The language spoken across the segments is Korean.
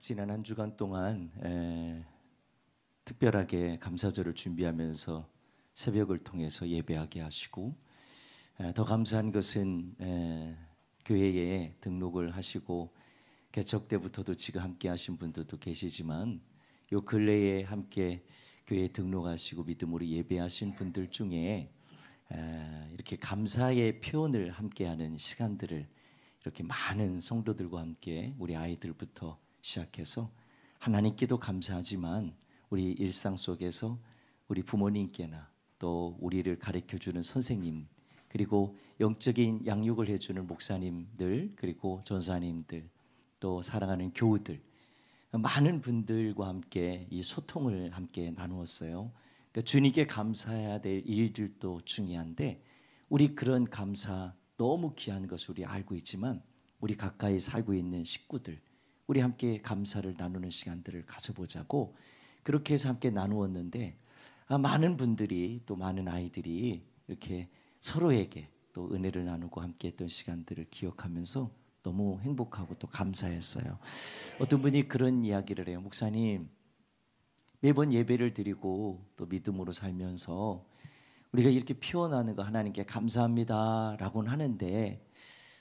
지난 한 주간 동안 특별하게 감사절을 준비하면서 새벽을 통해서 예배하게 하시고 더 감사한 것은 교회에 등록을 하시고 개척 때부터도 지금 함께 하신 분들도 계시지만 요 근래에 함께 교회에 등록하시고 믿음으로 예배하신 분들 중에 이렇게 감사의 표현을 함께하는 시간들을 이렇게 많은 성도들과 함께 우리 아이들부터 시작해서 하나님께도 감사하지만 우리 일상 속에서 우리 부모님께나 또 우리를 가르쳐주는 선생님 그리고 영적인 양육을 해주는 목사님들 그리고 전사님들 또 사랑하는 교우들 많은 분들과 함께 이 소통을 함께 나누었어요. 그러니까 주님께 감사해야 될 일들도 중요한데 우리 그런 감사 너무 귀한 것을 우리 알고 있지만 우리 가까이 살고 있는 식구들 우리 함께 감사를 나누는 시간들을 가져보자고 그렇게 해서 함께 나누었는데 많은 분들이 또 많은 아이들이 이렇게 서로에게 또 은혜를 나누고 함께 했던 시간들을 기억하면서 너무 행복하고 또 감사했어요. 어떤 분이 그런 이야기를 해요. 목사님 매번 예배를 드리고 또 믿음으로 살면서 우리가 이렇게 표현하는 거 하나님께 감사합니다 라고는 하는데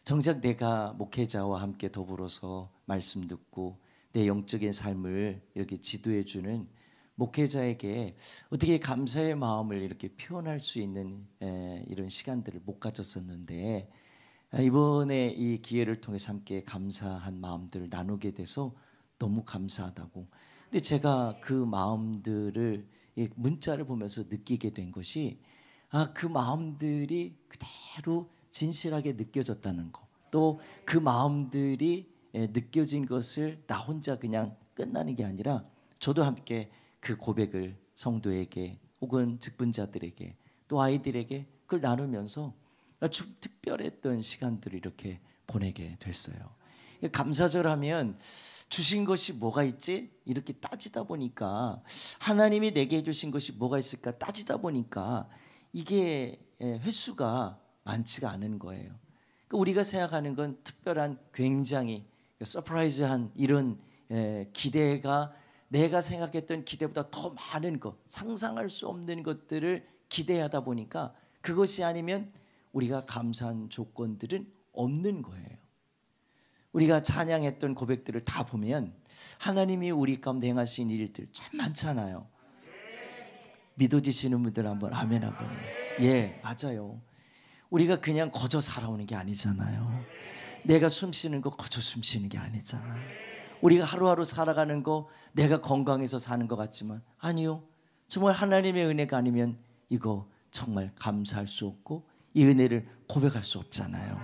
정작 내가 목회자와 함께 더불어서 말씀 듣고 내 영적인 삶을 이렇게 지도해 주는 목회자에게 어떻게 감사의 마음을 이렇게 표현할 수 있는 이런 시간들을 못 가졌었는데 이번에 이 기회를 통해서 함께 감사한 마음들을 나누게 돼서 너무 감사하다고. 근데 제가 그 마음들을 문자를 보면서 느끼게 된 것이 그 마음들이 그대로 진실하게 느껴졌다는 거. 또 그 마음들이 느껴진 것을 나 혼자 그냥 끝나는 게 아니라 저도 함께 그 고백을 성도에게 혹은 직분자들에게 또 아이들에게 그걸 나누면서 아주 특별했던 시간들을 이렇게 보내게 됐어요. 감사절 하면 주신 것이 뭐가 있지? 이렇게 따지다 보니까 하나님이 내게 해주신 것이 뭐가 있을까 따지다 보니까 이게 횟수가 많지가 않은 거예요. 우리가 생각하는 건 특별한 굉장히 서프라이즈한 이런 기대가 내가 생각했던 기대보다 더 많은 것 상상할 수 없는 것들을 기대하다 보니까 그것이 아니면 우리가 감사한 조건들은 없는 거예요. 우리가 찬양했던 고백들을 다 보면 하나님이 우리 가운데 행하신 일들 참 많잖아요. 믿어지시는 분들 한번 아멘 한번 해요. 맞아요. 우리가 그냥 거저 살아오는 게 아니잖아요. 내가 숨 쉬는 거 거저 숨 쉬는 게 아니잖아요. 우리가 하루하루 살아가는 거 내가 건강해서 사는 것 같지만 아니요. 정말 하나님의 은혜가 아니면 이거 정말 감사할 수 없고 이 은혜를 고백할 수 없잖아요.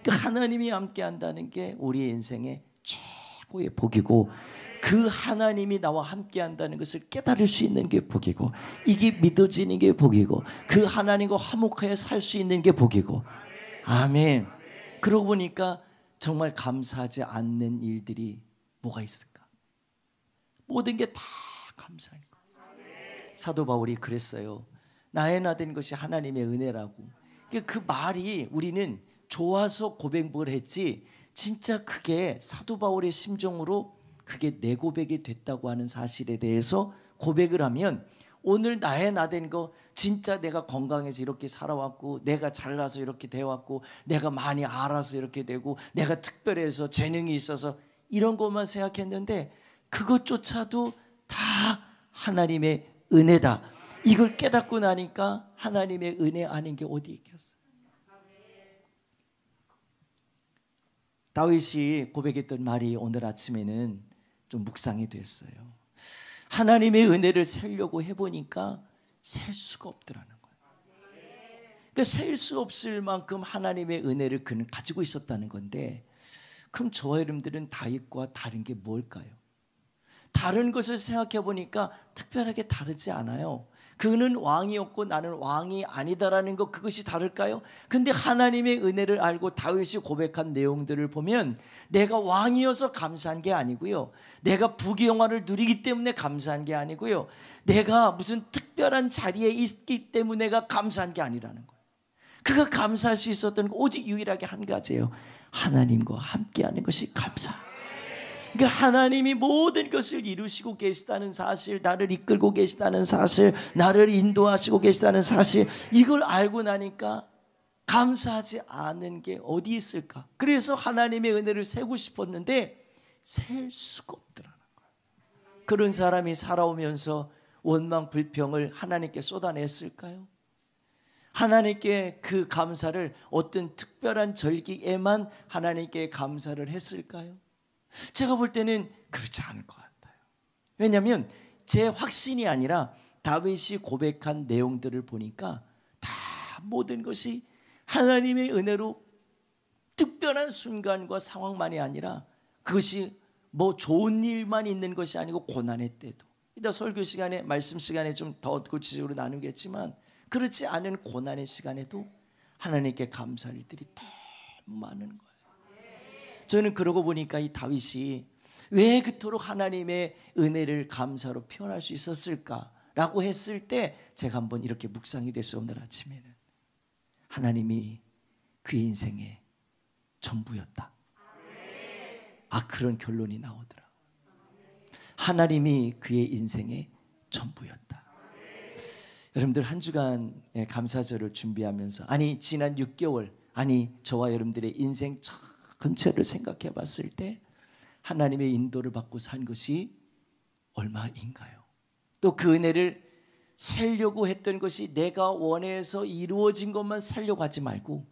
그러니까 하나님이 함께 한다는 게 우리의 인생의 최고의 복이고 그 하나님이 나와 함께 한다는 것을 깨달을 수 있는 게 복이고 이게 믿어지는 게 복이고 그 하나님과 화목하여 살 수 있는 게 복이고 아멘. 그러고 보니까 정말 감사하지 않는 일들이 뭐가 있을까? 모든 게 다 감사한 거. 사도 바울이 그랬어요. 나의 나된 것이 하나님의 은혜라고. 그 말이 우리는 좋아서 고백을 했지 진짜 그게 사도 바울의 심정으로 그게 내 고백이 됐다고 하는 사실에 대해서 고백을 하면 오늘 나의 나된 거 진짜 내가 건강해서 이렇게 살아왔고 내가 잘나서 이렇게 되어왔고 내가 많이 알아서 이렇게 되고 내가 특별해서 재능이 있어서 이런 것만 생각했는데 그것조차도 다 하나님의 은혜다. 이걸 깨닫고 나니까 하나님의 은혜 아닌 게 어디 있겠어요. 다윗이 고백했던 말이 오늘 아침에는 좀 묵상이 됐어요. 하나님의 은혜를 세려고 해보니까 셀 수가 없더라는 거예요. 그러니까 셀 수 없을 만큼 하나님의 은혜를 그는 가지고 있었다는 건데 그럼 저와 여러분들은 다윗과 다른 게 뭘까요? 다른 것을 생각해 보니까 특별하게 다르지 않아요. 그는 왕이었고 나는 왕이 아니다라는 것 그것이 다를까요? 근데 하나님의 은혜를 알고 다윗이 고백한 내용들을 보면 내가 왕이어서 감사한 게 아니고요. 내가 부귀영화를 누리기 때문에 감사한 게 아니고요. 내가 무슨 특별한 자리에 있기 때문에 내가 감사한 게 아니라는 거예요. 그가 감사할 수 있었던 건 오직 유일하게 한 가지예요. 하나님과 함께하는 것이 감사. 그러니까 하나님이 모든 것을 이루시고 계시다는 사실, 나를 이끌고 계시다는 사실, 나를 인도하시고 계시다는 사실, 이걸 알고 나니까 감사하지 않은 게 어디 있을까? 그래서 하나님의 은혜를 세고 싶었는데 셀 수가 없더라는 거예요. 그런 사람이 살아오면서 원망 불평을 하나님께 쏟아냈을까요? 하나님께 그 감사를 어떤 특별한 절기에만 하나님께 감사를 했을까요? 제가 볼 때는 그렇지 않을 것 같아요. 왜냐하면 제 확신이 아니라 다윗이 고백한 내용들을 보니까 다 모든 것이 하나님의 은혜로 특별한 순간과 상황만이 아니라 그것이 뭐 좋은 일만 있는 것이 아니고 고난의 때도, 이따 설교 시간에 말씀 시간에 좀 더 구체적으로 나누겠지만 그렇지 않은 고난의 시간에도 하나님께 감사할 일들이 너무 많은 거예요. 저는 그러고 보니까 이 다윗이 왜 그토록 하나님의 은혜를 감사로 표현할 수 있었을까라고 했을 때 제가 한번 이렇게 묵상이 됐어요. 오늘 아침에는 하나님이 그의 인생의 전부였다. 그런 결론이 나오더라. 하나님이 그의 인생의 전부였다. 여러분들 한 주간 감사절을 준비하면서 지난 6개월 저와 여러분들의 인생 전체를 생각해 봤을 때 하나님의 인도를 받고 산 것이 얼마인가요? 또 그 은혜를 살려고 했던 것이 내가 원해서 이루어진 것만 살려고 하지 말고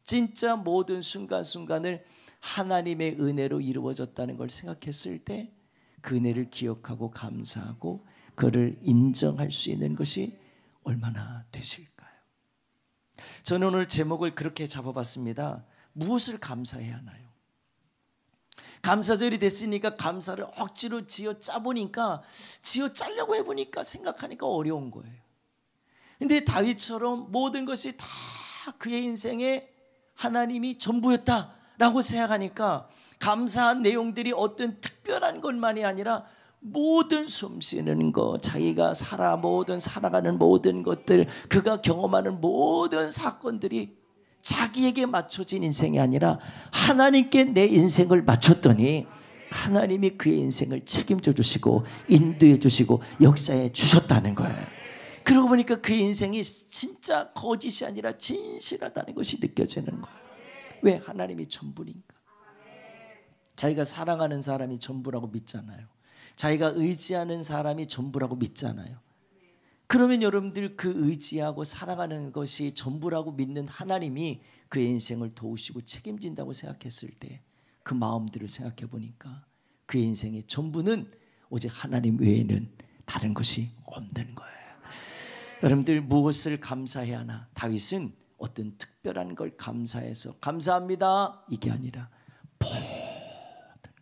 진짜 모든 순간순간을 하나님의 은혜로 이루어졌다는 걸 생각했을 때 그 은혜를 기억하고 감사하고 그를 인정할 수 있는 것이 얼마나 되실까요? 저는 오늘 제목을 그렇게 잡아봤습니다. 무엇을 감사해야 하나요? 감사절이 됐으니까 감사를 억지로 지어 짜보니까 지어 짜려고 해보니까 생각하니까 어려운 거예요. 근데 다윗처럼 모든 것이 다 그의 인생에 하나님이 전부였다라고 생각하니까 감사한 내용들이 어떤 특별한 것만이 아니라 모든 숨쉬는 것, 자기가 살아가는 모든 것들, 그가 경험하는 모든 사건들이 자기에게 맞춰진 인생이 아니라 하나님께 내 인생을 맞췄더니 하나님이 그의 인생을 책임져 주시고 인도해 주시고 역사해 주셨다는 거예요. 그러고 보니까 그의 인생이 진짜 거짓이 아니라 진실하다는 것이 느껴지는 거예요. 왜? 하나님이 전부니까. 자기가 사랑하는 사람이 전부라고 믿잖아요. 자기가 의지하는 사람이 전부라고 믿잖아요. 그러면 여러분들 그 의지하고 사랑하는 것이 전부라고 믿는 하나님이 그의 인생을 도우시고 책임진다고 생각했을 때 그 마음들을 생각해 보니까 그의 인생의 전부는 오직 하나님 외에는 다른 것이 없는 거예요. 여러분들 무엇을 감사해야 하나? 다윗은 어떤 특별한 걸 감사해서 감사합니다 이게 아니라 모든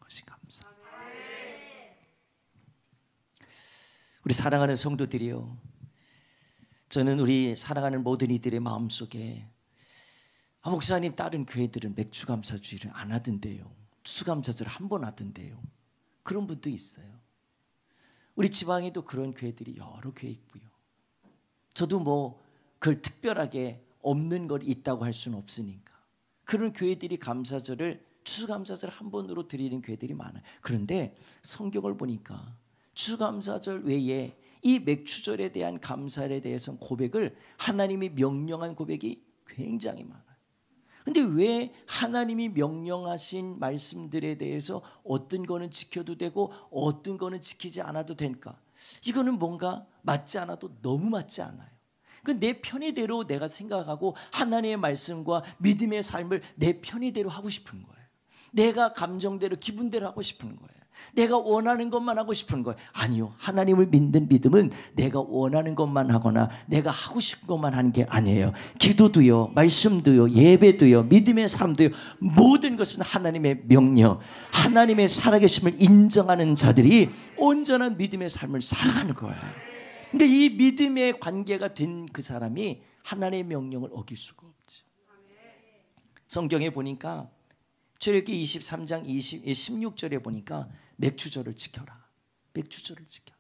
것이 감사. 우리 사랑하는 성도들이요, 저는 우리 사랑하는 모든 이들의 마음속에 목사님 다른 교회들은 맥주감사주의를 안 하던데요, 추수감사절 한 번 하던데요, 그런 분도 있어요. 우리 지방에도 그런 교회들이 여러 교회 있고요. 저도 그걸 특별하게 없는 걸 있다고 할 수는 없으니까 그런 교회들이 감사절을 추수감사절 한 번으로 드리는 교회들이 많아요. 그런데 성경을 보니까 추수감사절 외에 이 맥주절에 대한 감사에 대해서는 고백을 하나님이 명령한 고백이 굉장히 많아요. 근데 왜 하나님이 명령하신 말씀들에 대해서 어떤 거는 지켜도 되고 어떤 거는 지키지 않아도 될까? 이거는 뭔가 맞지 않아도 너무 맞지 않아요. 내 편의대로 내가 생각하고 하나님의 말씀과 믿음의 삶을 내 편의대로 하고 싶은 거예요. 내가 감정대로 기분대로 하고 싶은 거예요. 내가 원하는 것만 하고 싶은 거예요. 아니요, 하나님을 믿는 믿음은 내가 원하는 것만 하거나 내가 하고 싶은 것만 하는 게 아니에요. 기도도요, 말씀도요, 예배도요, 믿음의 삶도요, 모든 것은 하나님의 명령, 하나님의 살아계심을 인정하는 자들이 온전한 믿음의 삶을 살아가는 거예요. 근데 이 믿음의 관계가 된 그 사람이 하나님의 명령을 어길 수가 없죠. 성경에 보니까 출애굽기 23장 16절에 보니까 맥주절을 지켜라. 맥주절을 지켜라.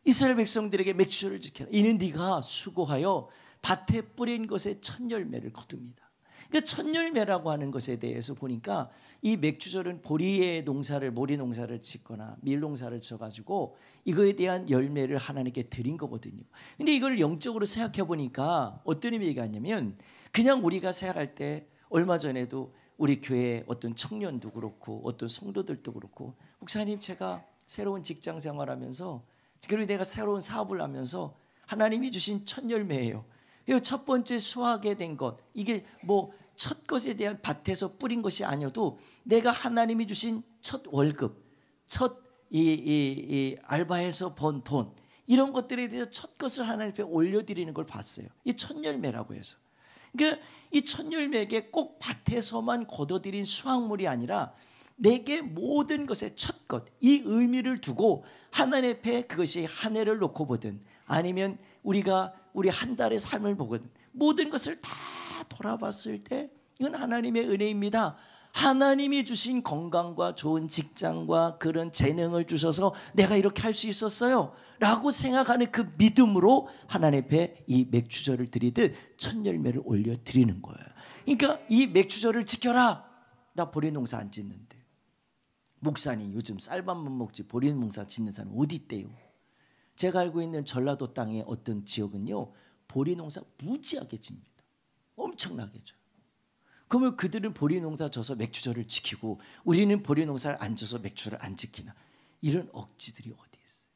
이스라엘 백성들에게 맥주절을 지켜라. 이는 네가 수고하여 밭에 뿌린 것의 첫 열매를 거둡니다. 그러니까 첫 열매라고 하는 것에 대해서 보니까 이 맥주절은 모리 농사를 짓거나 밀 농사를 져가지고 이거에 대한 열매를 하나님께 드린 거거든요. 근데 이걸 영적으로 생각해 보니까 어떤 의미가 있냐면, 그냥 우리가 생각할 때 얼마 전에도 우리 교회 어떤 청년도 그렇고 어떤 성도들도 그렇고, 목사님 제가 새로운 직장 생활하면서, 그리고 내가 새로운 사업을 하면서 하나님이 주신 첫 열매예요. 그리고 첫 번째 수확에 된 것, 이게 뭐 첫 것에 대한 밭에서 뿌린 것이 아니어도 내가 하나님이 주신 첫 월급, 첫 알바에서 번 돈, 이런 것들에 대해서 첫 것을 하나님 앞에 올려드리는 걸 봤어요. 이 첫 열매라고 해서. 그러니까 이 첫 열매에게 꼭 밭에서만 거둬들인 수확물이 아니라 내게 모든 것의 첫 것, 이 의미를 두고 하나님 앞에 그것이 한 해를 놓고 보든 아니면 우리 한 달의 삶을 보거든, 모든 것을 다 돌아봤을 때 이건 하나님의 은혜입니다. 하나님이 주신 건강과 좋은 직장과 그런 재능을 주셔서 내가 이렇게 할 수 있었어요 라고 생각하는 그 믿음으로 하나님 앞에 이 맥주절을 드리듯 첫 열매를 올려드리는 거예요. 그러니까 이 맥주절을 지켜라. 나 보리 농사 안 짓는데, 목사님 요즘 쌀밥만 먹지 보리 농사 짓는 사람 어디 있대요? 제가 알고 있는 전라도 땅의 어떤 지역은요, 보리 농사 무지하게 집니다. 엄청나게 져요. 그러면 그들은 보리 농사 져서 맥주절을 지키고 우리는 보리 농사를 안 져서 맥주절을 안 지키나, 이런 억지들이 어디 있어요?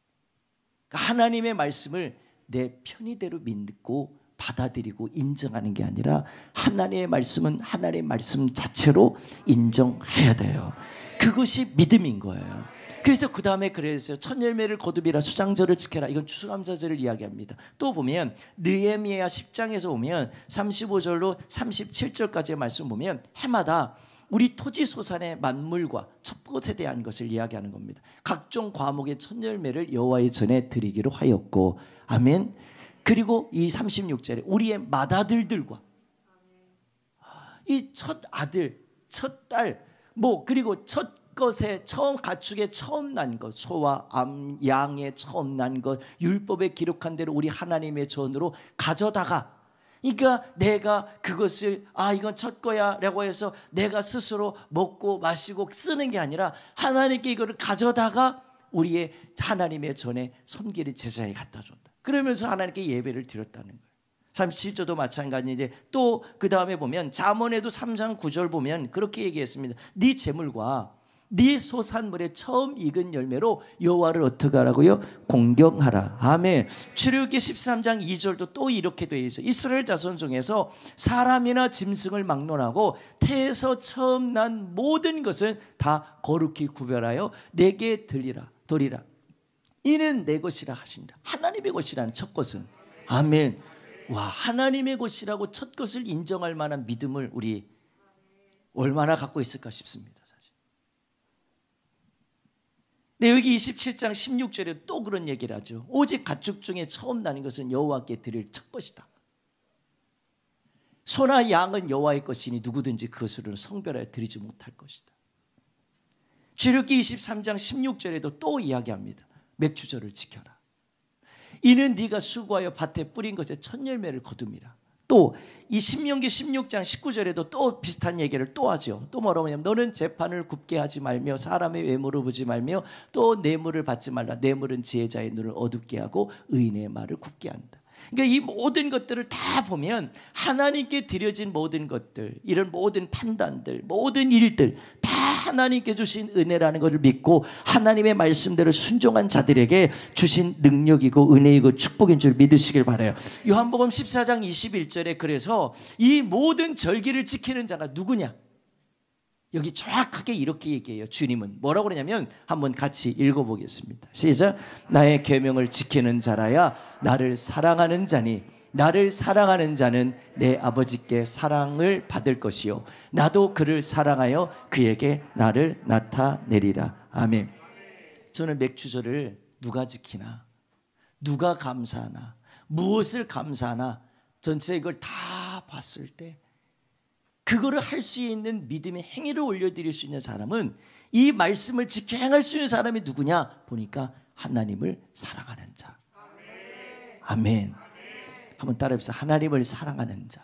그러니까 하나님의 말씀을 내 편의대로 믿고 받아들이고 인정하는 게 아니라 하나님의 말씀은 하나님의 말씀 자체로 인정해야 돼요. 그것이 믿음인 거예요. 그래서 그 다음에 그래서 첫 열매를 거두비라, 수장절을 지켜라, 이건 추수감사절을 이야기합니다. 또 보면 느헤미야 10장에서 보면 35절로 37절까지의 말씀 보면 해마다 우리 토지 소산의 만물과 첩것에 대한 것을 이야기하는 겁니다. 각종 과목의 첫 열매를 여호와의 전에 드리기로 하였고, 아멘. 그리고 이 36절에 우리의 맏아들들과 이 첫 아들, 첫 딸, 그리고 첫 것에 처음 가축에 처음 난 것, 소와 양의 처음 난 것, 율법에 기록한 대로 우리 하나님의 전으로 가져다가, 그러니까 내가 그것을 이건 첫 거야 라고 해서 내가 스스로 먹고 마시고 쓰는 게 아니라 하나님께 이거를 가져다가 우리의 하나님의 전에 섬기는 제사에 갖다 줬다. 그러면서 하나님께 예배를 드렸다는 거예요. 37절도 마찬가지인데, 또 그 다음에 보면 잠언에도 3장 9절 보면 그렇게 얘기했습니다. 네 재물과 네 소산물의 처음 익은 열매로 여호와를 어떻게 하라고요? 공경하라. 아멘. 출애굽기 13장 2절도 또 이렇게 되어 있어요. 이스라엘 자손 중에서 사람이나 짐승을 막론하고 태에서 처음 난 모든 것은 다 거룩히 구별하여 내게 드리라. 이는 내 것이라 하신다. 하나님의 것이라는 첫 것은, 아멘. 와, 하나님의 것이라고 첫 것을 인정할 만한 믿음을 우리 얼마나 갖고 있을까 싶습니다. 네, 여기 27장 16절에 또 그런 얘기를 하죠. 오직 가축 중에 처음 나는 것은 여호와께 드릴 첫 것이다. 소나 양은 여호와의 것이니 누구든지 그것으로는 성별하여 드리지 못할 것이다. 출애굽기 23장 16절에도 또 이야기합니다. 맥주절을 지켜라. 이는 네가 수고하여 밭에 뿌린 것의 첫 열매를 거둠이라. 또 이 신명기 16장 19절에도 또 비슷한 얘기를 또 하죠. 또 뭐라고 하냐면 너는 재판을 굽게 하지 말며 사람의 외모를 보지 말며 또 뇌물을 받지 말라. 뇌물은 지혜자의 눈을 어둡게 하고 의인의 말을 굽게 한다. 그러니까 이 모든 것들을 다 보면 하나님께 드려진 모든 것들, 이런 모든 판단들, 모든 일들 다 하나님께 주신 은혜라는 것을 믿고 하나님의 말씀대로 순종한 자들에게 주신 능력이고 은혜이고 축복인 줄 믿으시길 바라요. 요한복음 14장 21절에 그래서 이 모든 절기를 지키는 자가 누구냐? 여기 정확하게 이렇게 얘기해요. 주님은 뭐라고 그러냐면 한번 같이 읽어보겠습니다. 시작. 나의 계명을 지키는 자라야 나를 사랑하는 자니 나를 사랑하는 자는 내 아버지께 사랑을 받을 것이요 나도 그를 사랑하여 그에게 나를 나타내리라. 아멘. 저는 맥주절을 누가 지키나, 누가 감사하나, 무엇을 감사하나, 전체 이걸 다 봤을 때 그거를 할 수 있는 믿음의 행위를 올려드릴 수 있는 사람은, 이 말씀을 지켜 행할 수 있는 사람이 누구냐 보니까 하나님을 사랑하는 자. 아멘. 한번 따라해보세요. 하나님을 사랑하는 자.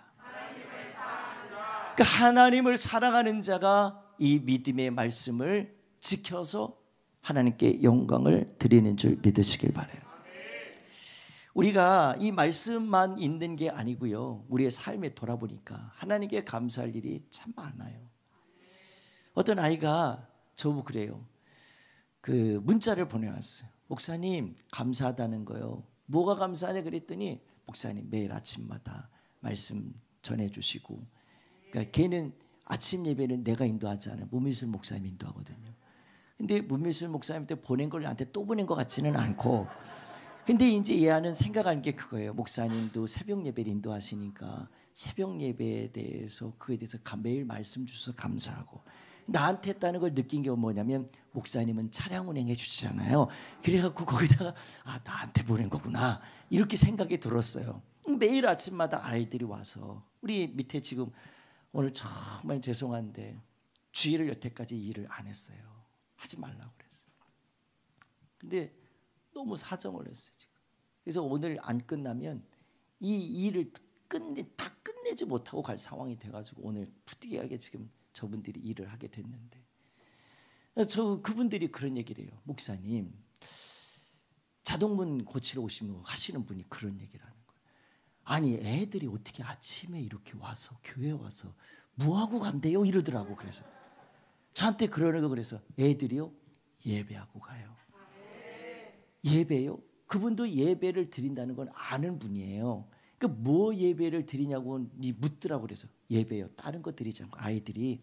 그러니까 하나님을 사랑하는 자가 이 믿음의 말씀을 지켜서 하나님께 영광을 드리는 줄 믿으시길 바라요. 우리가 이 말씀만 있는 게 아니고요, 우리의 삶에 돌아보니까 하나님께 감사할 일이 참 많아요. 어떤 아이가 저보고 그래요. 그 문자를 보내왔어요. 목사님, 감사하다는 거요. 뭐가 감사하냐 그랬더니, 목사님 매일 아침마다 말씀 전해주시고, 그러니까 걔는 아침 예배는 내가 인도하지 않아요. 문미술 목사님 인도하거든요. 근데 문미술 목사님한테 보낸 걸 나한테 또 보낸 것 같지는 않고, 근데 이제 얘는 생각하는 게 그거예요. 목사님도 새벽 예배를 인도하시니까 새벽 예배에 대해서, 그에 대해서 매일 말씀 주셔서 감사하고, 나한테 했다는 걸 느낀 게 뭐냐면, 목사님은 차량 운행해 주시잖아요. 그래갖고 거기다가 나한테 보낸 거구나, 이렇게 생각이 들었어요. 매일 아침마다 아이들이 와서, 우리 밑에 지금 오늘 정말 죄송한데 주일을 여태까지 일을 안 했어요. 하지 말라고 그랬어요. 근데 너무 사정을 했어요 지금. 그래서 오늘 안 끝나면 이 일을 다 끝내지 못하고 갈 상황이 돼가지고 오늘 부득이하게 지금 저분들이 일을 하게 됐는데, 그분들이 그런 얘기를 해요. 목사님, 자동문 고치러 오시면 하시는 분이 그런 얘기를 하는 거예요. 아니, 애들이 어떻게 아침에 이렇게 와서 교회 와서 뭐하고 간대요 이러더라고. 그래서 저한테 그러는 거, 그래서 애들이요 예배하고 가요. 예배요? 그분도 예배를 드린다는 건 아는 분이에요. 그러니까 뭐 예배를 드리냐고 묻더라고. 그래서 예배요, 다른 거 드리지 않고 아이들이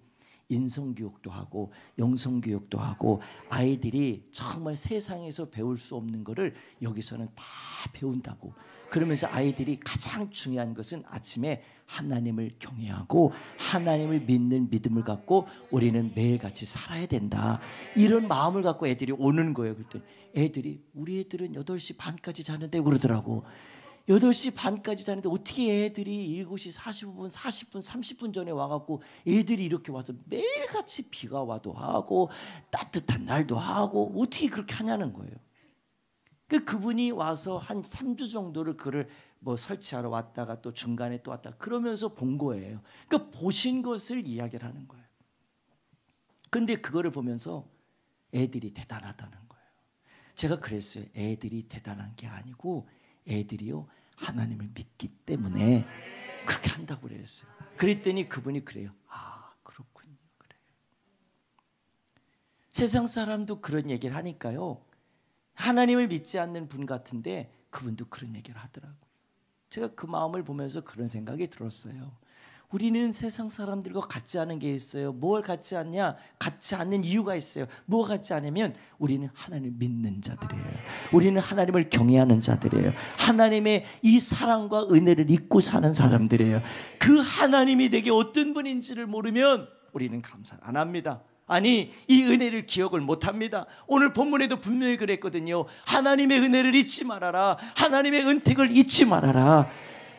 인성교육도 하고 영성교육도 하고, 아이들이 정말 세상에서 배울 수 없는 거를 여기서는 다 배운다고. 그러면서 아이들이 가장 중요한 것은 아침에 하나님을 경외하고 하나님을 믿는 믿음을 갖고 우리는 매일같이 살아야 된다, 이런 마음을 갖고 애들이 오는 거예요. 그랬더니 애들이, 우리 애들은 8시 반까지 자는데 그러더라고. 8시 반까지 자는데 어떻게 애들이 7시 45분, 40분, 30분 전에 와갖고 애들이 이렇게 와서 매일같이 비가 와도 하고 따뜻한 날도 하고 어떻게 그렇게 하냐는 거예요. 그분이 와서 한 3주 정도를 그를 설치하러 왔다가 또 중간에 또 왔다 그러면서 본 거예요. 그러니까 보신 것을 이야기를 하는 거예요. 근데 그거를 보면서 애들이 대단하다는 거예요. 제가 그랬어요. 애들이 대단한 게 아니고 애들이요 하나님을 믿기 때문에 그렇게 한다고 그랬어요. 그랬더니 그분이 그래요. 그렇군요. 그래요. 세상 사람도 그런 얘기를 하니까요, 하나님을 믿지 않는 분 같은데 그분도 그런 얘기를 하더라고요. 제가 그 마음을 보면서 그런 생각이 들었어요. 우리는 세상 사람들과 같지 않은 게 있어요. 뭘 같지 않냐? 같지 않는 이유가 있어요. 뭐가 같지 않으면 우리는 하나님을 믿는 자들이에요. 우리는 하나님을 경외하는 자들이에요. 하나님의 이 사랑과 은혜를 잊고 사는 사람들이에요. 그 하나님이 내게 어떤 분인지를 모르면 우리는 감사 안 합니다. 아니, 이 은혜를 기억을 못합니다. 오늘 본문에도 분명히 그랬거든요. 하나님의 은혜를 잊지 말아라. 하나님의 은택을 잊지 말아라.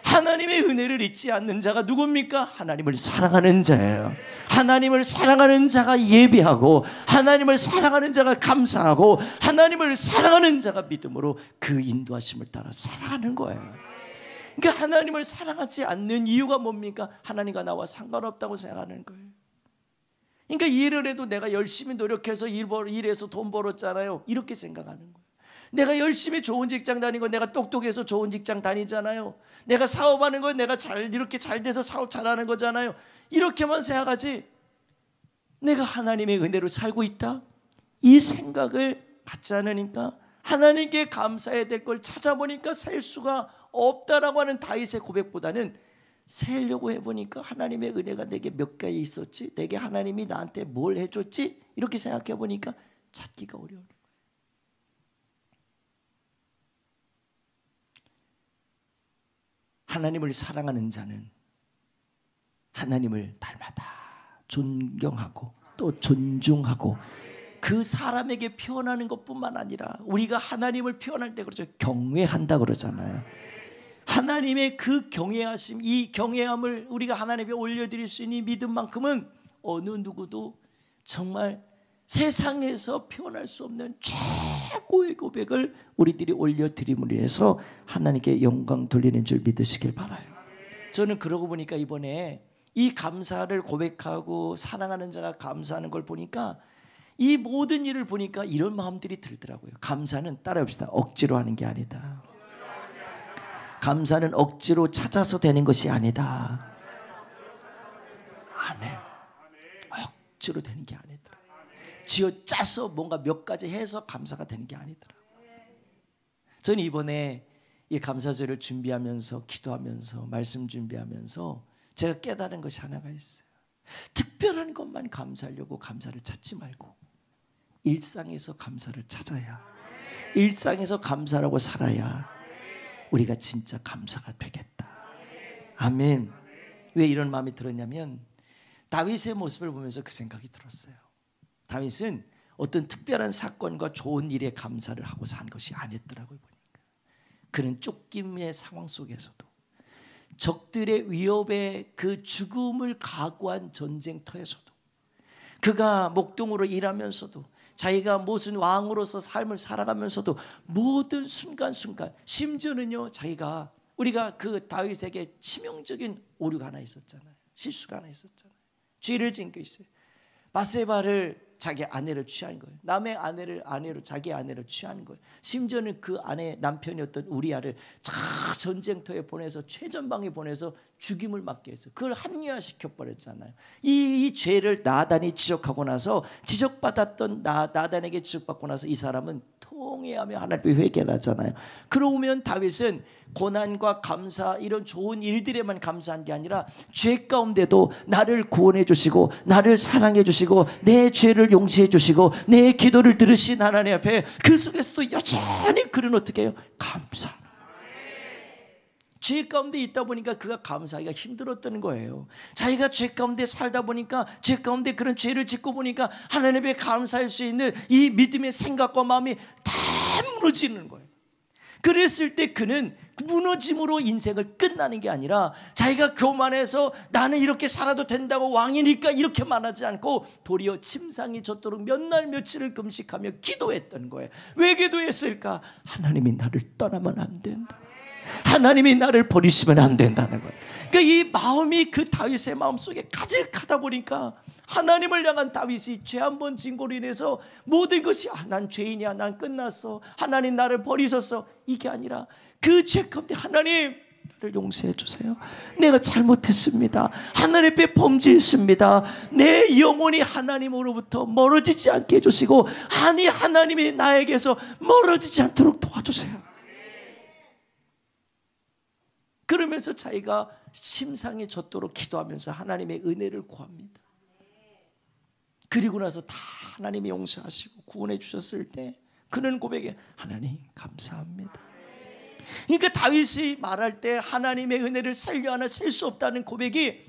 하나님의 은혜를 잊지 않는 자가 누굽니까? 하나님을 사랑하는 자예요. 하나님을 사랑하는 자가 예배하고, 하나님을 사랑하는 자가 감사하고, 하나님을 사랑하는 자가 믿음으로 그 인도하심을 따라 살아가는 거예요. 그러니까 하나님을 사랑하지 않는 이유가 뭡니까? 하나님과 나와 상관없다고 생각하는 거예요. 그러니까 일을 해도 내가 열심히 노력해서 일해서 돈 벌었잖아요, 이렇게 생각하는 거예요. 내가 열심히 좋은 직장 다니고 내가 똑똑해서 좋은 직장 다니잖아요. 내가 사업하는 거 내가 이렇게 잘 돼서 사업 잘하는 거잖아요. 이렇게만 생각하지, 내가 하나님의 은혜로 살고 있다, 이 생각을 갖지 않으니까 하나님께 감사해야 될 걸 찾아보니까 셀 수가 없다라고 하는 다윗의 고백보다는, 세려고 해보니까 하나님의 은혜가 내게 몇 가지 있었지, 내게 하나님이 나한테 뭘 해줬지, 이렇게 생각해 보니까 찾기가 어려워요. 하나님을 사랑하는 자는 하나님을 날마다 존경하고 또 존중하고, 그 사람에게 표현하는 것뿐만 아니라 우리가 하나님을 표현할 때 그러죠, 경외한다 그러잖아요. 하나님의 그 경외하심, 이 경외함을 우리가 하나님께 올려드릴 수 있는 믿음만큼은 어느 누구도 정말 세상에서 표현할 수 없는 최고의 고백을 우리들이 올려드림으로 인해서 하나님께 영광 돌리는 줄 믿으시길 바라요. 저는 그러고 보니까 이번에 이 감사를 고백하고 사랑하는 자가 감사하는 걸 보니까, 이 모든 일을 보니까 이런 마음들이 들더라고요. 감사는, 따라해봅시다, 억지로 하는 게 아니다. 감사는 억지로 찾아서 되는 것이 아니다. 아멘. 억지로 되는 게 아니더라. 쥐어짜서 뭔가 몇 가지 해서 감사가 되는 게 아니더라. 저는 이번에 이 감사절을 준비하면서, 기도하면서, 말씀 준비하면서 제가 깨달은 것이 하나가 있어요. 특별한 것만 감사하려고 감사를 찾지 말고 일상에서 감사를 찾아야, 일상에서 감사라고 살아야 우리가 진짜 감사가 되겠다. 아멘. 왜 이런 마음이 들었냐면, 다윗의 모습을 보면서 그 생각이 들었어요. 다윗은 어떤 특별한 사건과 좋은 일에 감사를 하고 산 것이 아니었더라고요. 보니까 그는 쫓김의 상황 속에서도, 적들의 위협에 그 죽음을 각오한 전쟁터에서도, 그가 목동으로 일하면서도, 자기가 무슨 왕으로서 삶을 살아가면서도 모든 순간순간, 심지어는요, 자기가, 우리가 그 다윗에게 치명적인 오류가 하나 있었잖아요. 실수가 하나 있었잖아요. 죄를 지은 게 있어요. 바세바를 자기 아내를 취한 거예요. 남의 아내를 아내로, 자기 아내를 취한 거예요. 심지어는 그 아내 남편이었던 우리아를 저 전쟁터에 보내서, 최전방에 보내서 죽임을 맞게 해서 그걸 합리화시켜 버렸잖아요. 이 죄를 나단이 지적하고 나서, 지적받았던 나단에게 지적받고 나서 이 사람은 통회하며 하나님께 회개를 하잖아요. 그러면 다윗은 고난과 감사, 이런 좋은 일들에만 감사한 게 아니라 죄 가운데도 나를 구원해 주시고, 나를 사랑해 주시고, 내 죄를 용서해 주시고, 내 기도를 들으신 하나님 앞에 그 속에서도 여전히 그는 어떻게 해요? 감사. 죄 가운데 있다 보니까 그가 감사하기가 힘들었던 거예요. 자기가 죄 가운데 살다 보니까, 죄 가운데 그런 죄를 짓고 보니까 하나님께 감사할 수 있는 이 믿음의 생각과 마음이 다 무너지는 거예요. 그랬을 때 그는 무너짐으로 인생을 끝나는 게 아니라, 자기가 교만해서 나는 이렇게 살아도 된다고, 왕이니까 이렇게 말하지 않고 도리어 침상이 젖도록 몇 날 며칠을 금식하며 기도했던 거예요. 왜 기도했을까? 하나님이 나를 떠나면 안 된다. 하나님이 나를 버리시면 안 된다는 거예요. 그러니까 이 마음이 그 다윗의 마음속에 가득하다 보니까, 하나님을 향한 다윗이 죄 한 번 진 거로 인해서 모든 것이, 난 죄인이야, 난 끝났어, 하나님 나를 버리셨어, 이게 아니라 그 죄 가운데, 하나님 나를 용서해 주세요. 내가 잘못했습니다. 하나님 앞에 범죄했습니다. 내 영혼이 하나님으로부터 멀어지지 않게 해주시고, 아니 하나님이 나에게서 멀어지지 않도록 도와주세요. 그러면서 자기가 침상에 젖도록 기도하면서 하나님의 은혜를 구합니다. 그리고 나서 다 하나님이 용서하시고 구원해 주셨을 때 그는 고백해, 하나님 감사합니다. 그러니까 다윗이 말할 때 하나님의 은혜를 살려 하나 셀 수 없다는 고백이,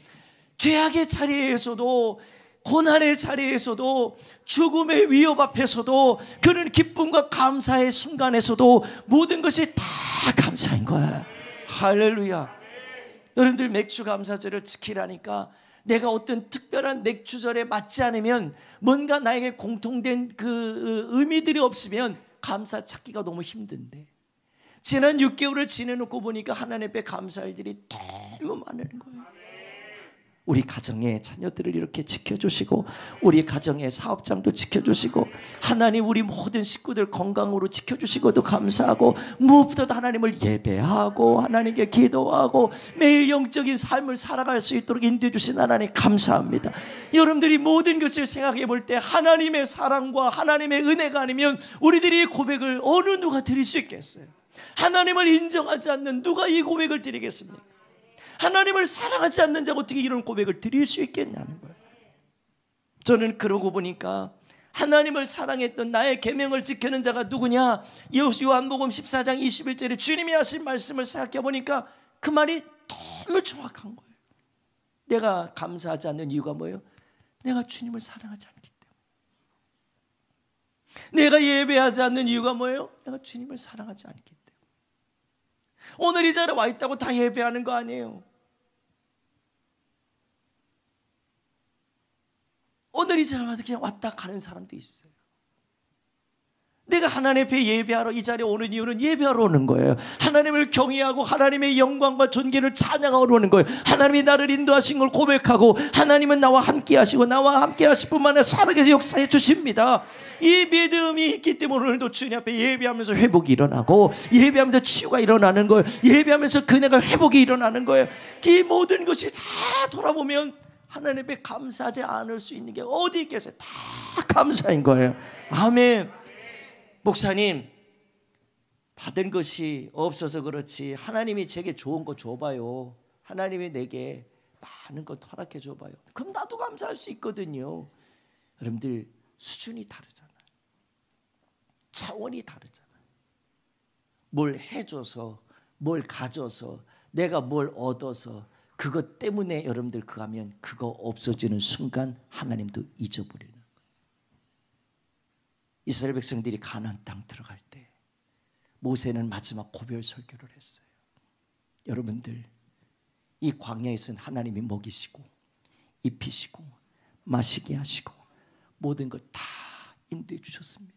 죄악의 자리에서도, 고난의 자리에서도, 죽음의 위협 앞에서도, 그는 기쁨과 감사의 순간에서도 모든 것이 다 감사인 거야. 할렐루야. 여러분들 맥주 감사절을 지키라니까, 내가 어떤 특별한 맥주절에 맞지 않으면, 뭔가 나에게 공통된 그 의미들이 없으면 감사 찾기가 너무 힘든데, 지난 6개월을 지내놓고 보니까 하나님 앞에 감사할 일이 너무 많은 거예요. 우리 가정의 자녀들을 이렇게 지켜주시고, 우리 가정의 사업장도 지켜주시고, 하나님 우리 모든 식구들 건강으로 지켜주시고도 감사하고, 무엇보다도 하나님을 예배하고 하나님께 기도하고 매일 영적인 삶을 살아갈 수 있도록 인도해 주신 하나님 감사합니다. 여러분들이 모든 것을 생각해 볼 때 하나님의 사랑과 하나님의 은혜가 아니면 우리들이 이 고백을 어느 누가 드릴 수 있겠어요? 하나님을 인정하지 않는 누가 이 고백을 드리겠습니까? 하나님을 사랑하지 않는 자가 어떻게 이런 고백을 드릴 수 있겠냐는 거예요. 저는 그러고 보니까 하나님을 사랑했던, 나의 계명을 지키는 자가 누구냐? 요한복음 14장 21절에 주님이 하신 말씀을 생각해 보니까 그 말이 너무 정확한 거예요. 내가 감사하지 않는 이유가 뭐예요? 내가 주님을 사랑하지 않기 때문에. 내가 예배하지 않는 이유가 뭐예요? 내가 주님을 사랑하지 않기 때문에. 오늘 이 자리에 와 있다고 다 예배하는 거 아니에요. 오늘 이 자리에 와서 그냥 왔다 가는 사람도 있어요. 내가 하나님 앞에 예배하러 이 자리에 오는 이유는 예배하러 오는 거예요. 하나님을 경외하고 하나님의 영광과 존귀를 찬양하러 오는 거예요. 하나님이 나를 인도하신 걸 고백하고 하나님은 나와 함께 하시고 나와 함께 하실 뿐만 아니라 살아계셔 역사해 주십니다. 이 믿음이 있기 때문에 오늘도 주님 앞에 예배하면서 회복이 일어나고 예배하면서 치유가 일어나는 거예요. 예배하면서 은혜가 회복이 일어나는 거예요. 이 모든 것이 다 돌아보면 하나님 앞에 감사하지 않을 수 있는 게 어디 있겠어요? 다 감사인 거예요. 아멘. 목사님, 받은 것이 없어서 그렇지 하나님이 제게 좋은 거 줘봐요. 하나님이 내게 많은 거 허락해 줘봐요. 그럼 나도 감사할 수 있거든요. 여러분들 수준이 다르잖아요. 차원이 다르잖아요. 뭘 해줘서, 뭘 가져서, 내가 뭘 얻어서 그것 때문에 여러분들 그거 하면 그거 없어지는 순간 하나님도 잊어버리는 거예요. 이스라엘 백성들이 가나안 땅 들어갈 때 모세는 마지막 고별 설교를 했어요. 여러분들 이 광야에서는 하나님이 먹이시고 입히시고 마시게 하시고 모든 걸 다 인도해 주셨습니다.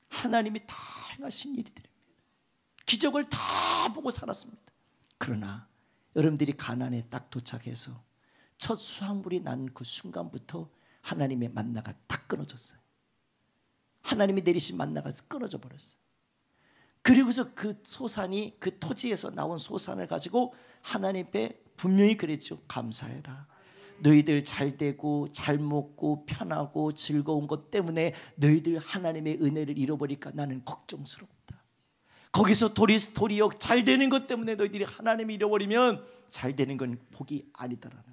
하나님이 다 행하신 일들입니다. 기적을 다 보고 살았습니다. 그러나 여러분들이 가나안에 딱 도착해서 첫 수확물이 난 그 순간부터 하나님의 만나가 딱 끊어졌어요. 하나님이 내리신 만나가 끊어져 버렸어요. 그리고서 그 소산이 그 토지에서 나온 소산을 가지고 하나님께 분명히 그랬죠. 감사해라. 너희들 잘 되고 잘 먹고 편하고 즐거운 것 때문에 너희들 하나님의 은혜를 잃어버릴까 나는 걱정스럽다. 거기서 도리어 잘 되는 것 때문에 너희들이 하나님을 잃어버리면 잘 되는 건 복이 아니다라는 거예요.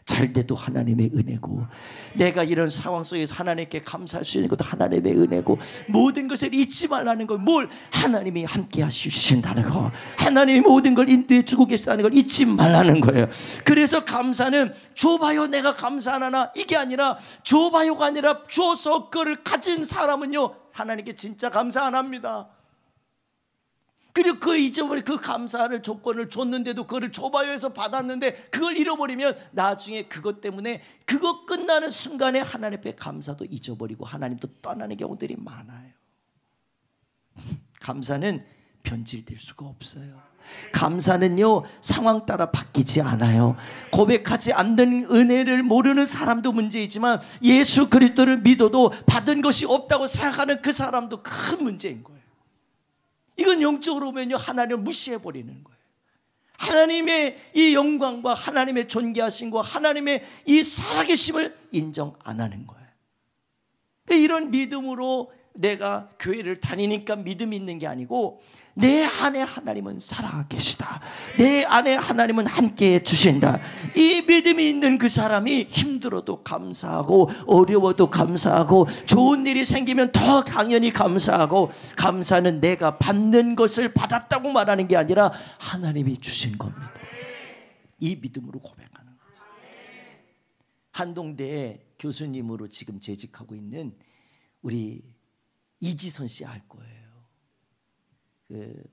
잘 돼도 하나님의 은혜고 내가 이런 상황 속에서 하나님께 감사할 수 있는 것도 하나님의 은혜고 모든 것을 잊지 말라는 거. 뭘? 하나님이 함께 하시신다는 거. 하나님이 모든 걸 인도해 주고 계시다는 걸 잊지 말라는 거예요. 그래서 감사는 줘봐요 내가 감사하나 이게 아니라 줘봐요가 아니라 줘서 그걸 가진 사람은요 하나님께 진짜 감사 안 합니다. 그리고 그 잊어버린 그 감사를 조건을 줬는데도 그거를 줘봐요 해서 받았는데 그걸 잃어버리면 나중에 그것 때문에 그거 끝나는 순간에 하나님 앞에 감사도 잊어버리고 하나님도 떠나는 경우들이 많아요. 감사는 변질될 수가 없어요. 감사는요 상황 따라 바뀌지 않아요. 고백하지 않는 은혜를 모르는 사람도 문제이지만 예수 그리스도를 믿어도 받은 것이 없다고 생각하는 그 사람도 큰 문제인 거예요. 이건 영적으로 보면요 하나님을 무시해버리는 거예요. 하나님의 이 영광과 하나님의 존귀하심과 하나님의 이 살아계심을 인정 안 하는 거예요. 이런 믿음으로 내가 교회를 다니니까 믿음이 있는 게 아니고 내 안에 하나님은 살아계시다. 내 안에 하나님은 함께해 주신다. 이 믿음이 있는 그 사람이 힘들어도 감사하고 어려워도 감사하고 좋은 일이 생기면 더 당연히 감사하고 감사는 내가 받는 것을 받았다고 말하는 게 아니라 하나님이 주신 겁니다. 이 믿음으로 고백하는 거죠. 한동대 교수님으로 지금 재직하고 있는 우리 이지선 씨 알 거예요. 그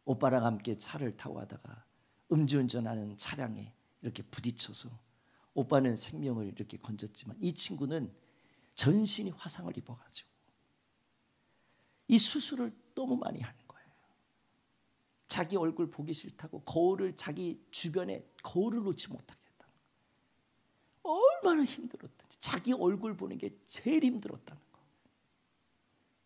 오빠랑 함께 차를 타고 가다가 음주운전하는 차량에 이렇게 부딪혀서 오빠는 생명을 이렇게 건졌지만 이 친구는 전신이 화상을 입어가지고 이 수술을 너무 많이 하는 거예요. 자기 얼굴 보기 싫다고 거울을 자기 주변에 거울을 놓지 못하게 했다. 얼마나 힘들었던지 자기 얼굴 보는 게 제일 힘들었다는 거.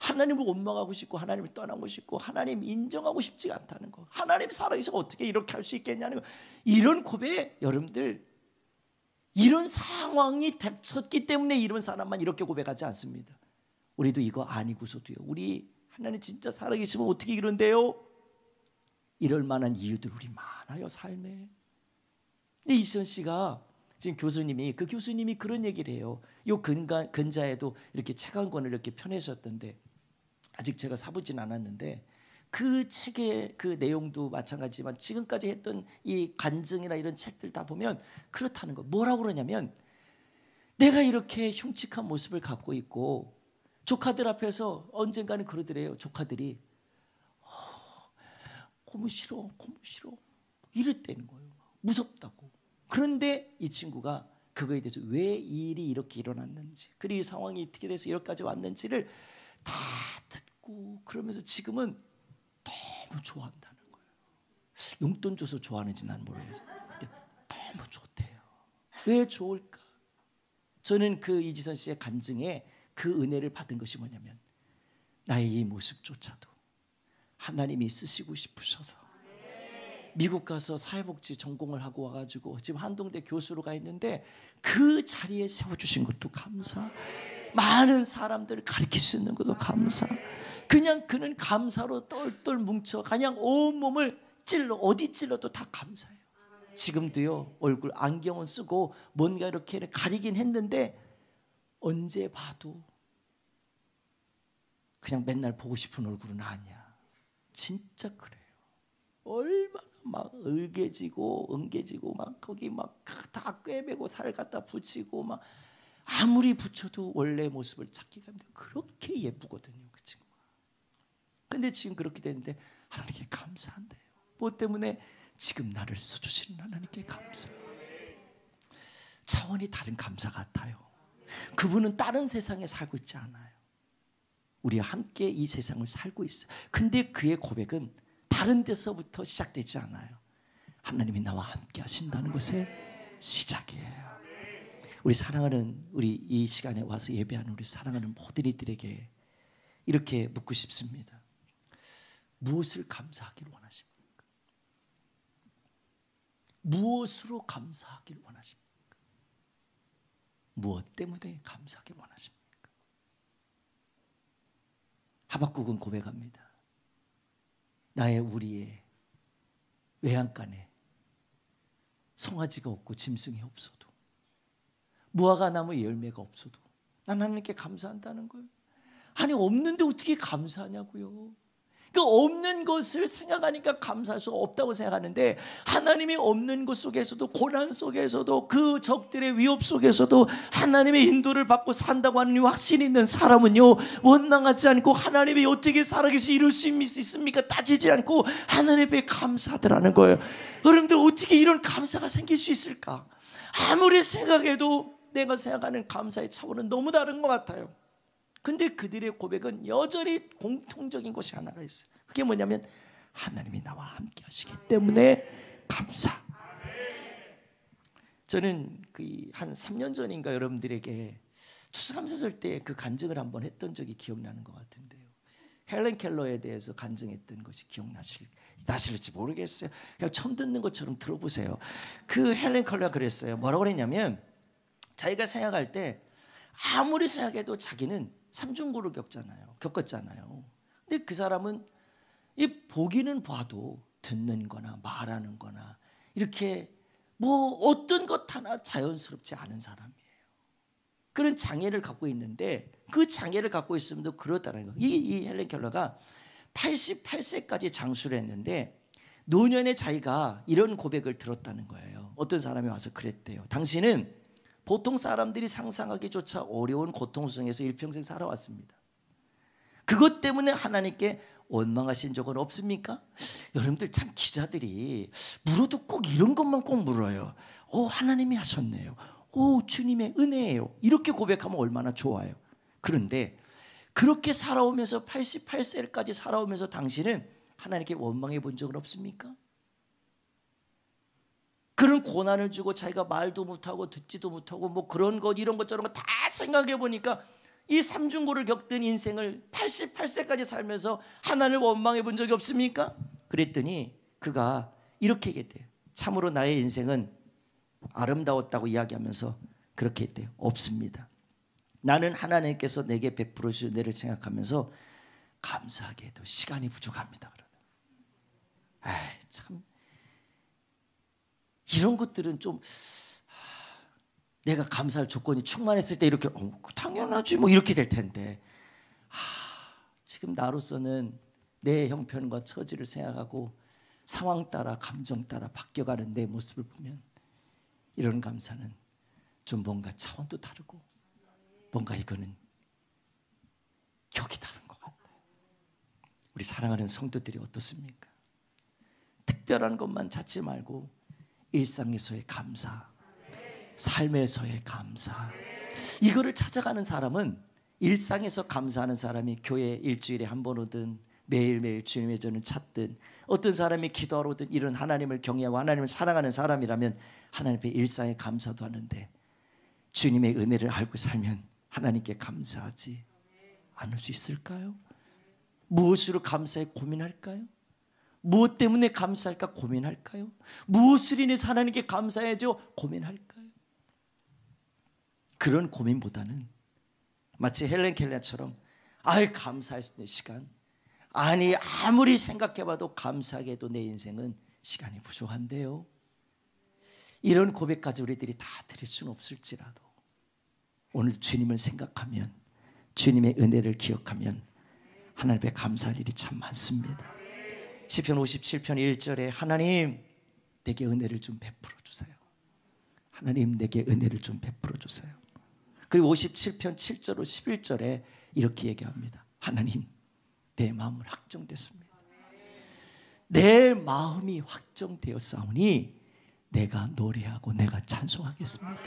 하나님을 원망하고 싶고 하나님을 떠나고 싶고 하나님 인정하고 싶지 않다는 거. 하나님 살아계셔서 어떻게 이렇게 할 수 있겠냐는 거. 이런 고백 여러분들 이런 상황이 닥쳤기 때문에 이런 사람만 이렇게 고백하지 않습니다. 우리도 이거 아니고서도요. 우리 하나님 진짜 살아계시면 어떻게 이런데요? 이럴 만한 이유들 우리 많아요 삶에. 이선 씨가 지금 교수님이 그 교수님이 그런 얘기를 해요. 요 근자에도 이렇게 책 한 권을 이렇게 펴내셨던데 아직 제가 사보진 않았는데 그 책의 그 내용도 마찬가지지만 지금까지 했던 이 간증이나 이런 책들 다 보면 그렇다는 거. 뭐라고 그러냐면 내가 이렇게 흉측한 모습을 갖고 있고 조카들 앞에서 언젠가는 그러더래요. 조카들이 고무 싫어 고무 싫어 이랬다는 거예요. 무섭다고. 그런데 이 친구가 그거에 대해서 왜 이 일이 이렇게 일어났는지, 그리고 이 상황이 어떻게 돼서 여기까지 왔는지를 다 듣고, 그러면서 지금은 너무 좋아한다는 거예요. 용돈 줘서 좋아하는지 난 모르겠어요. 근데 너무 좋대요. 왜 좋을까? 저는 그 이지선 씨의 간증에 그 은혜를 받은 것이 뭐냐면, 나의 이 모습조차도 하나님이 쓰시고 싶으셔서 미국 가서 사회복지 전공을 하고 와가지고 지금 한동대 교수로 가 있는데, 그 자리에 세워주신 것도 감사, 많은 사람들을 가르칠 수 있는 것도 감사. 그냥 그는 감사로 똘똘 뭉쳐 그냥 온몸을 찔러, 어디 찔러도 다 감사해요. 지금도요, 얼굴 안경은 쓰고 뭔가 이렇게 가리긴 했는데 언제 봐도 그냥 맨날 보고 싶은 얼굴은 아니야. 진짜 그래요. 얼마나 막 을개지고 응개지고 막 거기 막 다 꿰매고 살 갖다 붙이고 막 아무리 붙여도 원래 모습을 찾기가 힘들어요. 그렇게 예쁘거든요, 그 친구가. 근데 지금 그렇게 되는데 하나님께 감사한대요. 뭐 때문에? 지금 나를 써주시는 하나님께 감사. 차원이 다른 감사 같아요. 그분은 다른 세상에 살고 있지 않아요. 우리와 함께 이 세상을 살고 있어요. 근데 그의 고백은 다른 데서부터 시작되지 않아요. 하나님이 나와 함께 하신다는 것의 시작이에요. 우리 사랑하는, 우리 이 시간에 와서 예배하는 우리 사랑하는 모든 이들에게 이렇게 묻고 싶습니다. 무엇을 감사하기를 원하십니까? 무엇으로 감사하기를 원하십니까? 무엇 때문에 감사하기를 원하십니까? 하박국은 고백합니다. 나의 우리의 외양간에 송아지가 없고 짐승이 없어도, 무화과 나무 열매가 없어도 난 하나님께 감사한다는 거예요. 아니, 없는데 어떻게 감사하냐고요. 그 없는 것을 생각하니까 감사할 수 없다고 생각하는데, 하나님이 없는 것 속에서도, 고난 속에서도, 그 적들의 위협 속에서도 하나님의 인도를 받고 산다고 하는 확신이 있는 사람은요, 원망하지 않고 하나님이 어떻게 살아계시 이룰 수 있습니까? 따지지 않고 하나님 앞에 감사하더라는 거예요. 여러분들, 어떻게 이런 감사가 생길 수 있을까? 아무리 생각해도 내가 생각하는 감사의 차원은 너무 다른 것 같아요. 근데 그들의 고백은 여전히 공통적인 것이 하나가 있어요. 그게 뭐냐면, 하나님이 나와 함께 하시기 때문에 감사. 저는 한 3년 전인가 여러분들에게 추수감사 설 때 그 간증을 한번 했던 적이 기억나는 것 같은데요. 헬렌 켈러에 대해서 간증했던 것이 나실지 모르겠어요. 그냥 처음 듣는 것처럼 들어보세요. 그 헬렌 켈러가 그랬어요. 뭐라고 그랬냐면, 자기가 생각할 때 아무리 생각해도 자기는 삼중고를 겪었잖아요. 근데 그 사람은 이 보기는 봐도 듣는 거나 말하는 거나 이렇게 뭐 어떤 것 하나 자연스럽지 않은 사람이에요. 그런 장애를 갖고 있는데, 그 장애를 갖고 있음도 그렇다는 거예요. 이 헬렌 켈러가 88세까지 장수를 했는데, 노년에 자기가 이런 고백을 들었다는 거예요. 어떤 사람이 와서 그랬대요. 당신은 보통 사람들이 상상하기조차 어려운 고통 속에서 일평생 살아왔습니다. 그것 때문에 하나님께 원망하신 적은 없습니까? 여러분들 참 기자들이 물어도 꼭 이런 것만 꼭 물어요. 하나님이 하셨네요. 주님의 은혜예요. 이렇게 고백하면 얼마나 좋아요. 그런데 그렇게 살아오면서 88세까지 살아오면서 당신은 하나님께 원망해 본 적은 없습니까? 그런 고난을 주고 자기가 말도 못하고 듣지도 못하고 뭐 그런 것 이런 것 저런 것 다 생각해 보니까 이 삼중고를 겪던 인생을 88세까지 살면서 하나님을 원망해 본 적이 없습니까? 그랬더니 그가 이렇게 얘기했대요. 참으로 나의 인생은 아름다웠다고 이야기하면서 그렇게 했대요. 없습니다. 나는 하나님께서 내게 베풀어 주신 은혜를 생각하면서 감사하게 해도 시간이 부족합니다. 참 이런 것들은 좀 내가 감사할 조건이 충만했을 때 이렇게 당연하지 뭐 이렇게 될 텐데, 지금 나로서는 내 형편과 처지를 생각하고 상황 따라 감정 따라 바뀌어가는 내 모습을 보면 이런 감사는 좀 뭔가 차원도 다르고 뭔가 이거는 격이 다른 것 같아요. 우리 사랑하는 성도들이 어떻습니까? 특별한 것만 찾지 말고 일상에서의 감사, 삶에서의 감사. 이거를 찾아가는 사람은, 일상에서 감사하는 사람이 교회 일주일에 한 번 오든 매일매일 주님의 전을 찾든, 어떤 사람이 기도하러 오든 이런 하나님을 경외하고 하나님을 사랑하는 사람이라면 하나님 앞에 일상에 감사도 하는데, 주님의 은혜를 알고 살면 하나님께 감사하지 않을 수 있을까요? 무엇으로 감사해 고민할까요? 무엇 때문에 감사할까 고민할까요? 무엇을 인해서 하나님께 감사해야죠 고민할까요? 그런 고민보다는 마치 헬렌 켈러처럼 감사할 수 있는 시간, 아니 아무리 생각해봐도 감사하게도 내 인생은 시간이 부족한데요. 이런 고백까지 우리들이 다 드릴 수는 없을지라도 오늘 주님을 생각하면, 주님의 은혜를 기억하면 하나님 앞에 감사할 일이 참 많습니다. 시편 57편 1절에 하나님 내게 은혜를 좀 베풀어 주세요. 하나님 내게 은혜를 좀 베풀어 주세요. 그리고 57편 7절로 11절에 이렇게 얘기합니다. 하나님 내 마음을 확정됐습니다. 내 마음이 확정되었사오니 내가 노래하고 내가 찬송하겠습니다.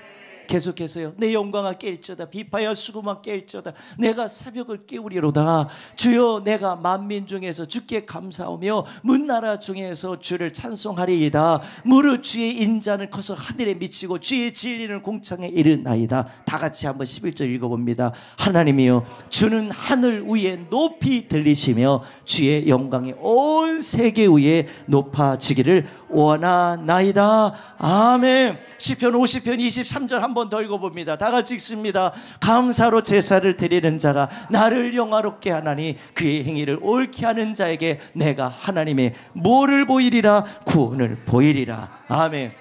계속해서요. 내 영광아 깰지어다, 비파야 수고만 깰지어다, 내가 새벽을 깨우리로다. 주여 내가 만민 중에서 주께 감사하며 문나라 중에서 주를 찬송하리이다. 무릇 주의 인자는 커서 하늘에 미치고 주의 진리는 궁창에 이르나이다. 다 같이 한번 11절 읽어봅니다. 하나님이여 주는 하늘 위에 높이 들리시며 주의 영광이 온 세계 위에 높아지기를 원하나이다. 아멘. 시편 50편 23절 한 번 더 읽어봅니다. 다 같이 읽습니다. 감사로 제사를 드리는 자가 나를 영화롭게 하나니 그의 행위를 옳게 하는 자에게 내가 하나님의 뭐를 보이리라? 구원을 보이리라. 아멘.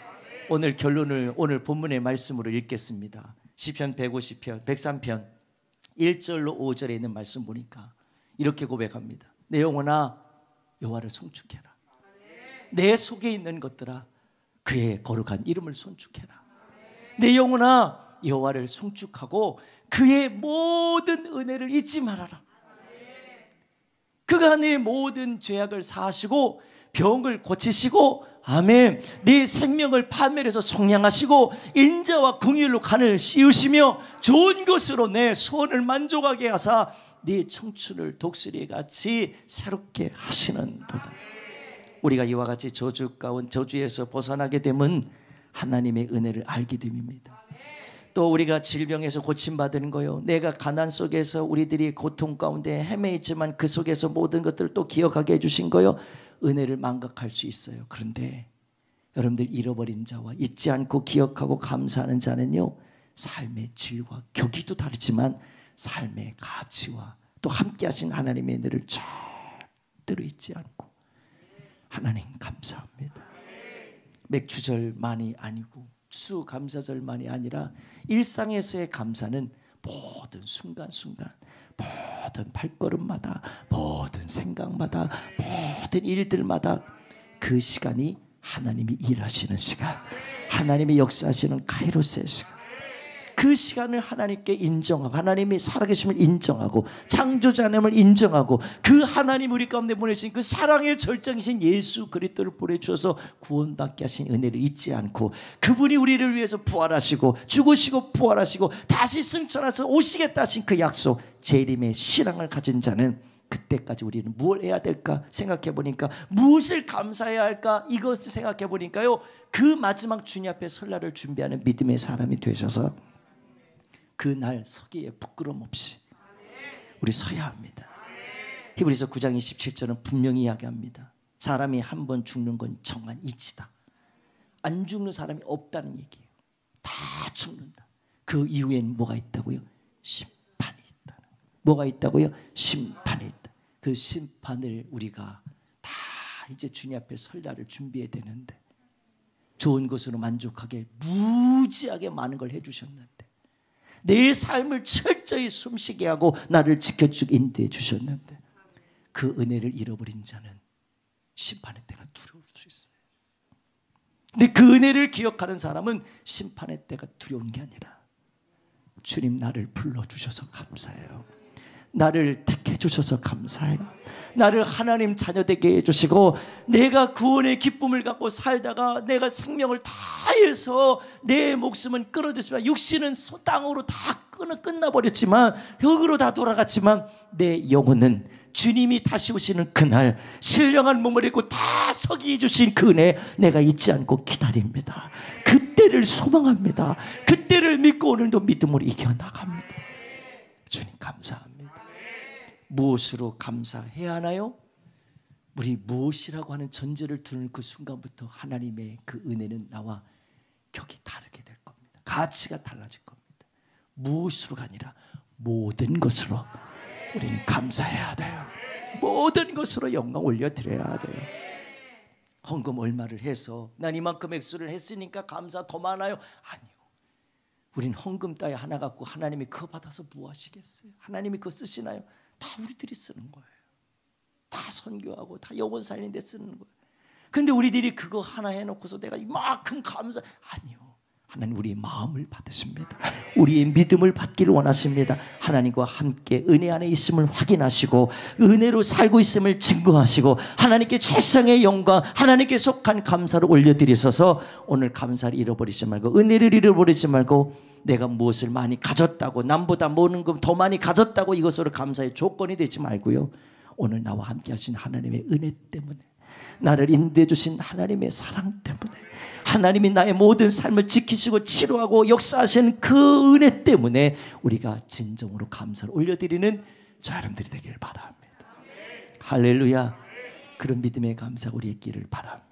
오늘 결론을 오늘 본문의 말씀으로 읽겠습니다. 시편 150편 103편 1절로 5절에 있는 말씀 보니까 이렇게 고백합니다. 내 영혼아 여호와를 송축해라. 내 속에 있는 것들아 그의 거룩한 이름을 송축해라. 내 영혼아 여호와를 송축하고 그의 모든 은혜를 잊지 말아라. 그가 내 모든 죄악을 사하시고 병을 고치시고, 아멘, 네 생명을 파멸해서 속량하시고 인자와 긍휼로 간을 씌우시며 좋은 것으로 내 소원을 만족하게 하사 네 청춘을 독수리같이 새롭게 하시는도다. 우리가 이와 같이 저주에서 벗어나게 되면 하나님의 은혜를 알게 됩니다. 또 우리가 질병에서 고침받은 거요, 내가 가난 속에서 우리들이 고통 가운데 헤매 있지만 그 속에서 모든 것들을 또 기억하게 해주신 거요, 은혜를 망각할 수 있어요. 그런데 여러분들 잃어버린 자와 잊지 않고 기억하고 감사하는 자는요, 삶의 질과 격이도 다르지만 삶의 가치와 또 함께 하신 하나님의 은혜를 절대로 잊지 않고 하나님 감사합니다. 맥주절만이 아니고 추수감사절만이 아니라 일상에서의 감사는 모든 순간순간, 모든 발걸음마다, 모든 생각마다, 모든 일들마다 그 시간이 하나님이 일하시는 시간, 하나님이 역사하시는 카이로스의 시간, 그 시간을 하나님께 인정하고 하나님이 살아계심을 인정하고 창조자님을 인정하고 그 하나님 우리 가운데 보내신 그 사랑의 절정이신 예수 그리스도를 보내주셔서 구원받게 하신 은혜를 잊지 않고, 그분이 우리를 위해서 부활하시고 죽으시고 부활하시고 다시 승천하셔서 오시겠다 하신 그 약속, 재림의 신앙을 가진 자는 그때까지 우리는 무엇을 해야 될까 생각해 보니까, 무엇을 감사해야 할까 이것을 생각해 보니까요, 그 마지막 주님 앞에 설날을 준비하는 믿음의 사람이 되셔서 그날 서기에 부끄럼 없이 우리 서야 합니다. 히브리서 9장 27절은 분명히 이야기합니다. 사람이 한 번 죽는 건 정한 이치다. 안 죽는 사람이 없다는 얘기예요. 다 죽는다. 그 이후엔 뭐가 있다고요? 심판이 있다. 뭐가 있다고요? 심판이 있다. 그 심판을 우리가 다 이제 주님 앞에 설날을 준비해야 되는데, 좋은 것으로 만족하게 무지하게 많은 걸 해주셨는데, 내 삶을 철저히 숨쉬게 하고 나를 지켜주고 인도해 주셨는데, 그 은혜를 잃어버린 자는 심판의 때가 두려울 수 있어요. 근데 그 은혜를 기억하는 사람은 심판의 때가 두려운 게 아니라, 주님 나를 불러주셔서 감사해요. 나를 택해 살게 해주셔서 감사해요. 나를 하나님 자녀 되게 해주시고 내가 구원의 기쁨을 갖고 살다가 내가 생명을 다해서 내 목숨은 끊어졌지만 육신은 땅으로 다 끝나버렸지만 흙으로 다 돌아갔지만 내 영혼은 주님이 다시 오시는 그날 신령한 몸을 입고 다 서게 해주신 그 은혜 내가 잊지 않고 기다립니다. 그때를 소망합니다. 그때를 믿고 오늘도 믿음으로 이겨나갑니다. 주님 감사합니다. 무엇으로 감사해야 하나요? 우리 무엇이라고 하는 전제를 두는 그 순간부터 하나님의 그 은혜는 나와 격이 다르게 될 겁니다. 가치가 달라질 겁니다. 무엇으로가 아니라 모든 것으로 우리는 감사해야 돼요. 모든 것으로 영광 올려드려야 돼요. 헌금 얼마를 해서 난 이만큼 액수를 했으니까 감사 더 많아요? 아니요. 우린 헌금 따위 하나 갖고 하나님이 그거 받아서 뭐 하시겠어요? 하나님이 그거 쓰시나요? 다 우리들이 쓰는 거예요. 다 선교하고 다 영혼 살리는 데 쓰는 거예요. 근데 우리들이 그거 하나 해놓고서 내가 이만큼 감사, 아니요. 하나님 우리의 마음을 받으십니다. 우리의 믿음을 받기를 원하십니다. 하나님과 함께 은혜 안에 있음을 확인하시고 은혜로 살고 있음을 증거하시고 하나님께 최상의 영광, 하나님께 속한 감사를 올려드리셔서 오늘 감사를 잃어버리지 말고 은혜를 잃어버리지 말고 내가 무엇을 많이 가졌다고 남보다 모든 것 더 많이 가졌다고 이것으로 감사의 조건이 되지 말고요. 오늘 나와 함께 하신 하나님의 은혜 때문에 나를 인도해 주신 하나님의 사랑 때문에 하나님이 나의 모든 삶을 지키시고 치료하고 역사하신 그 은혜 때문에 우리가 진정으로 감사를 올려드리는 저 여러분들이 되기를 바랍니다. 할렐루야. 그런 믿음의 감사가 우리의 길을 바랍니다.